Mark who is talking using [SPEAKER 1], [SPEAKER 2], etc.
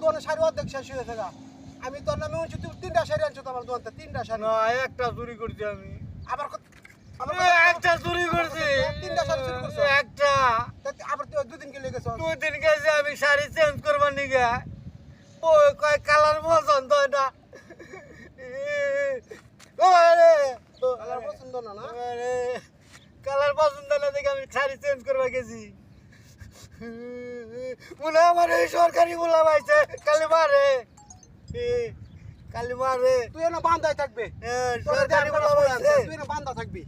[SPEAKER 1] দোকানে শাড়ি অর্ধেক শেষ হয়ে গেছে গা। আমি তোর নামে বলছি তুই 3টা শাড়ি আনছো তো আমার দোকানতে 3টা শাড়ি।
[SPEAKER 2] না একটা চুরি করছি আমি।
[SPEAKER 1] আবার
[SPEAKER 2] একটা চুরি করছি।
[SPEAKER 1] 3টা শাড়ি চুরি করছো?
[SPEAKER 2] একটা।
[SPEAKER 1] আবার তুই 2 দিন গেলে গেছো।
[SPEAKER 2] 2 দিন গেছে আমি শাড়ি চেঞ্জ করবার নিগে। ওই কয় কালার পছন্দ হয় না। ওরে
[SPEAKER 1] কালার পছন্দ না না?
[SPEAKER 2] ওরে কালার পছন্দ না দেখে আমি শাড়ি চেঞ্জ করবা গেছি। মনে হয় আমার এই সরকারি গুলা পাইছে কালি মারে। কালি মারে
[SPEAKER 1] তুই না বান্ধাই থাকবে।
[SPEAKER 2] সরকারি গুলা পাইছে।
[SPEAKER 1] তুই না বান্ধা থাকবি।